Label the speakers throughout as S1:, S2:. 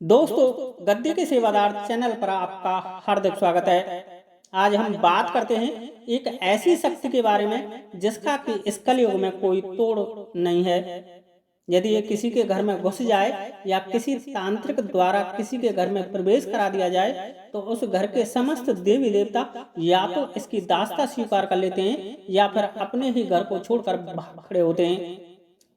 S1: दोस्तों, गद्दी के सेवादार चैनल पर आपका हार्दिक स्वागत है। आज हम बात करते हैं एक ऐसी शक्ति के बारे में जिसका कि इस कलयुग में कोई तोड़ नहीं है। यदि ये किसी के घर में घुस जाए या किसी तांत्रिक द्वारा किसी के घर में प्रवेश करा दिया जाए तो उस घर के समस्त देवी देवता या तो इसकी दास्ता स्वीकार कर लेते हैं या फिर अपने ही घर को छोड़कर भाग खड़े होते हैं।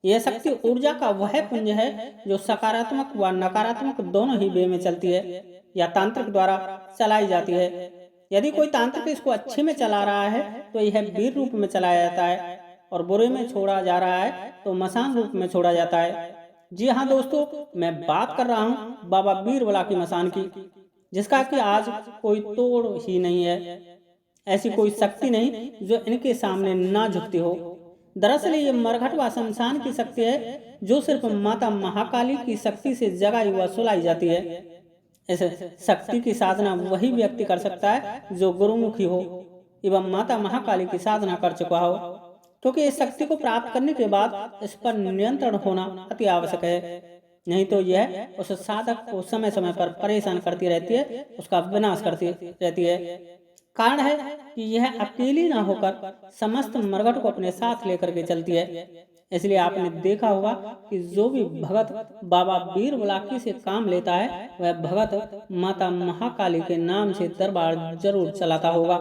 S1: यह शक्ति ऊर्जा का वह पुंज है जो सकारात्मक व नकारात्मक दोनों ही वे में चलती है या तांत्रिक द्वारा चलाई जाती है। यदि कोई तांत्रिक इसको अच्छे में चला रहा है तो यह वीर रूप में चलाया जाता है और बुरे में छोड़ा जा रहा है तो मसान रूप में छोड़ा जाता है। जी हाँ दोस्तों, मैं बात कर रहा हूँ बाबा बीरबला की मसान की, जिसका कि आज कोई तोड़ ही नहीं है। ऐसी कोई शक्ति नहीं जो इनके सामने ना झुकती हो। दरअसल ये मरघट व शमशान की शक्ति है जो सिर्फ माता महाकाली की शक्ति से जगाई व सुलाई जाती है। इस शक्ति की साधना वही व्यक्ति कर सकता है जो गुरुमुखी हो एवं माता महाकाली की साधना कर चुका हो, क्योंकि इस शक्ति को प्राप्त करने के बाद इस पर नियंत्रण होना अति आवश्यक है। नहीं तो यह उस साधक को समय समय पर परेशान करती रहती है, उसका विनाश करती रहती है। कारण है कि यह अकेली ना होकर समस्त मरघट को अपने साथ लेकर के चलती है। इसलिए आपने देखा होगा कि जो भी भगत बाबा बीरबलाकी से काम लेता है वह भगत माता महाकाली के नाम से दरबार जरूर चलाता होगा।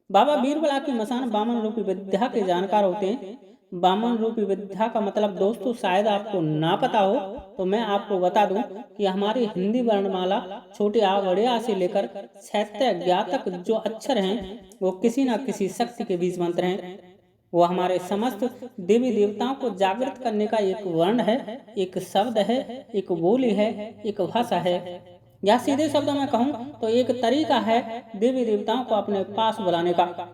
S1: बाबा बीरबला की मसान बामन रूपी विद्या के जानकार होते हैं। बामन रूपी विद्या का मतलब दोस्तों शायद आपको ना पता हो तो मैं आपको बता दूं कि हमारी हिंदी वर्णमाला छोटे आ बड़े आ से लेकर क्षैत्य ज्ञा तक जो अक्षर हैं वो किसी न किसी शक्ति के बीज मंत्र हैं। वो हमारे समस्त देवी देवताओं को जागृत करने का एक वर्ण है, एक शब्द है, एक बोली है, एक भाषा है, या सीधे शब्दों में कहूँ तो एक तरीका है देवी देवताओं को अपने पास बुलाने का।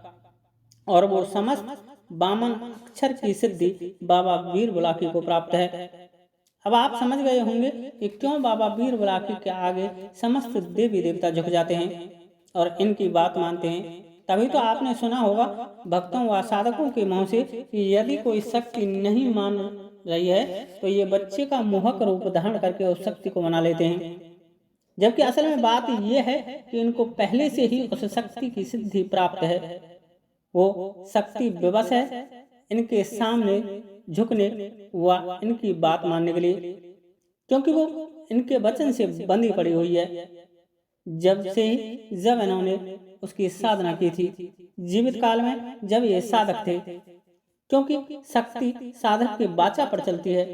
S1: और वो समस्त बामन अक्षर की सिद्धि बाबा बीरबलाकी को प्राप्त है। अब आप समझ गए होंगे कि क्यों बाबा बीरबलाकी के आगे समस्त देवी देवता झुक जाते हैं और इनकी बात मानते हैं। तभी तो आपने सुना होगा भक्तों व साधकों के मुंह से कि यदि कोई शक्ति नहीं मान रही है तो ये बच्चे का मोहक रूप धारण करके उस शक्ति को मना लेते हैं। जबकि असल में बात यह है कि इनको पहले से ही उस शक्ति की सिद्धि प्राप्त है। वो शक्ति विवश है इनके सामने झुकने व इनकी बात मानने के लिए, क्योंकि वो इनके वचन से बंधी पड़ी हुई है जब इन्होंने उसकी साधना की थी, जीवित काल में जब ये साधक थे। क्योंकि शक्ति साधक के वाचा पर चलती है।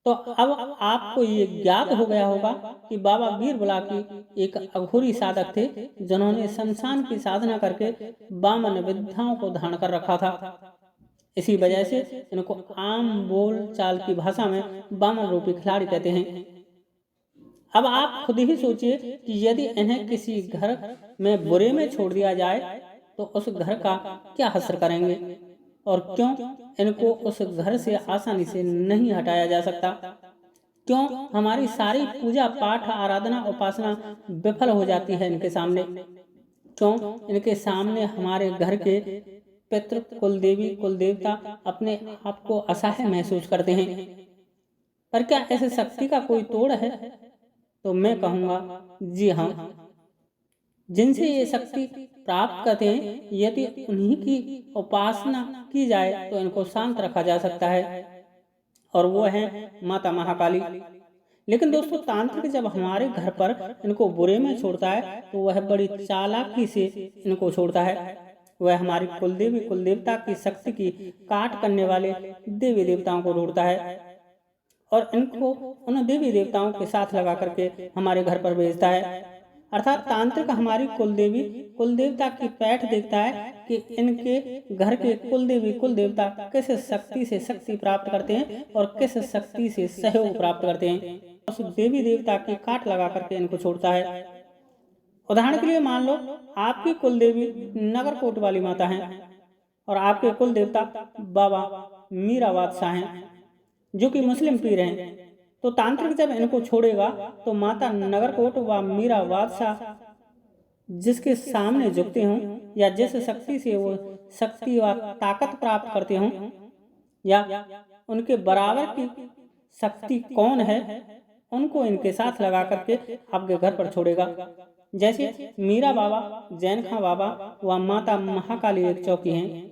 S1: तो अब आपको ये ज्ञात हो गया होगा कि बाबा बीरबलाकी एक अघोरी साधक थे जिन्होंने शमशान की साधना करके बामन विद्याओं को धारण कर रखा था। इसी वजह से इनको आम बोल चाल की भाषा में बामन रूपी खिलाड़ी कहते हैं। अब आप खुद ही सोचिए कि यदि इन्हें किसी घर में बुरे में छोड़ दिया जाए तो उस घर का क्या असर करेंगे और क्यों इनको उस घर से आसानी से नहीं हटाया जा सकता। क्यों हमारी सारी पूजा पाठ आराधना उपासना विफल हो जाती है इनके सामने। क्यों इनके सामने हमारे घर के पितृ कुलदेवी कुलदेवता अपने आप को असहाय महसूस करते हैं। पर क्या ऐसे शक्ति का कोई तोड़ है? तो मैं कहूँगा जी हाँ, जिनसे ये शक्ति प्राप्त करते हैं यदि उन्हीं की उपासना की जाए तो इनको शांत रखा जा सकता है, और वो है माता महाकाली। लेकिन दोस्तों, तांत्रिक जब हमारे घर पर इनको बुरे में छोड़ता है तो वह बड़ी चालाकी से इनको छोड़ता है। वह हमारी कुलदेवी कुलदेवता की शक्ति की काट करने वाले देवी देवताओं को ढूंढता है और इनको उन देवी देवताओं के साथ लगा करके हमारे घर पर भेजता है। अर्थात तांत्रिक हमारी कुलदेवी कुलदेवता की पैठ देखता है कि इनके घर के कुलदेवी कुलदेवता किस शक्ति से शक्ति प्राप्त करते हैं और किस शक्ति से सहयोग प्राप्त करते हैं। उस देवी देवता की काट लगा करके इनको छोड़ता है। उदाहरण के लिए मान लो आपकी कुलदेवी नगरकोट वाली माता है और आपके कुलदेवता बाबा मीरा बादशाह हैं जो कि मुस्लिम पीर हैं। तो तांत्रिक जब इनको छोड़ेगा तो माता नगरकोट व मीरा बादशाह जिसके सामने झुकते हों या जिस शक्ति से वो शक्ति व ताकत प्राप्त करते हों या उनके बराबर की शक्ति कौन है उनको इनके साथ लगा करके आपके घर पर छोड़ेगा। जैसे मीरा बाबा, जैन खां बाबा व माता महाकाली एक चौकी हैं,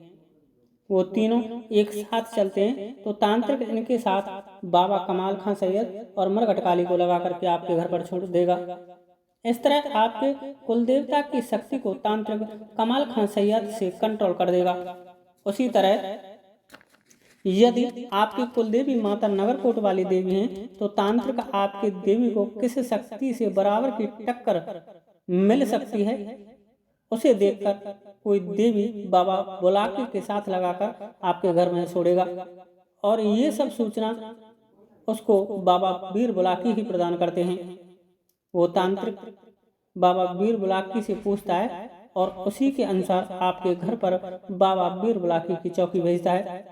S1: वो तीनों एक साथ चलते हैं तो तांत्रिक इनके साथ बाबा कमाल खां सैयद और मरघट काली को लगा करके आपके घर पर छोड़ देगा। इस तरह आपके कुल देवता की शक्ति को तांत्रिक कमाल खां सैयद से कंट्रोल कर देगा। उसी तरह यदि आपकी कुलदेवी माता नगरकोट वाली देवी हैं तो तांत्रिक आपके देवी को किस शक्ति से बराबर की टक्कर मिल सकती है, उसे देखकर कोई देवी बाबा बुलाकी के साथ लगाकर आपके घर में छोड़ेगा और ये सब सूचना उसको बाबा वीर बुलाकी ही प्रदान करते हैं। वो तांत्रिक बाबा वीर बुलाकी से पूछता है और उसी के अनुसार आपके घर पर बाबा वीर बुलाकी की चौकी भेजता है।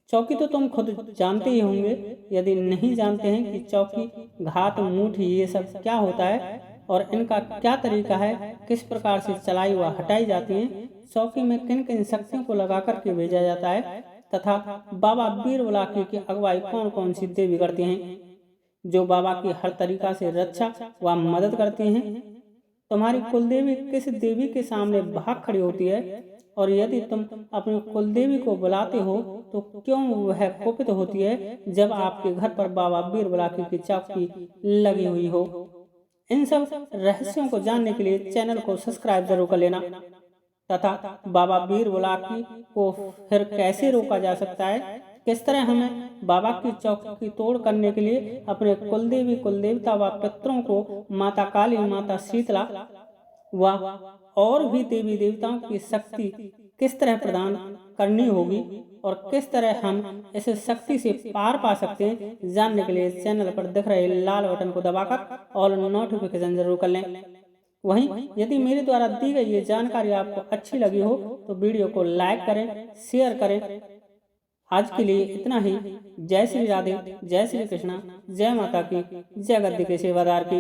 S1: चौकी तो तुम खुद जानते ही होंगे, यदि नहीं जानते हैं कि चौकी, घात, मूठ ये सब क्या होता है और इनका क्या तरीका है, किस प्रकार से चलाई व हटाई जाती हैं, चौकी में किन किन शक्तियों को लगा करके भेजा जाता है तथा बाबा वीर बुलाकी की अगुवाई कौन कौन सी देवी करती हैं जो बाबा की हर तरीका से रक्षा व मदद करती हैं। तुम्हारी कुलदेवी किस देवी के सामने भाग खड़ी होती है और यदि तुम अपनी कुलदेवी को बुलाते हो तो क्यों वह कुपित होती है जब आपके घर पर बाबा वीर बुलाकी की चौकी लगी हुई हो। इन सब रहस्यों को जानने के लिए चैनल को सब्सक्राइब जरूर कर लेना तथा बाबा वीर बुलाकी को फिर कैसे रोका जा सकता है, किस तरह हमें बाबा की चौकी की तोड़ करने के लिए अपने कुलदेवी, कुलदेवता व पितरों को माता काली, माता शीतला व और भी देवी देवताओं की शक्ति किस तरह प्रदान करनी होगी और किस तरह हम इस शक्ति से पार पा सकते हैं, जानने के लिए चैनल पर दिख रहे लाल बटन को दबाकर ऑल नोटिफिकेशन जरूर कर लें। वहीं यदि मेरे द्वारा दी गई ये जानकारी आपको अच्छी लगी हो तो वीडियो को लाइक करें, शेयर करें। आज के लिए इतना ही। जय श्री राधे, जय श्री कृष्णा, जय माता की, जय गद्दी के सेवादार की।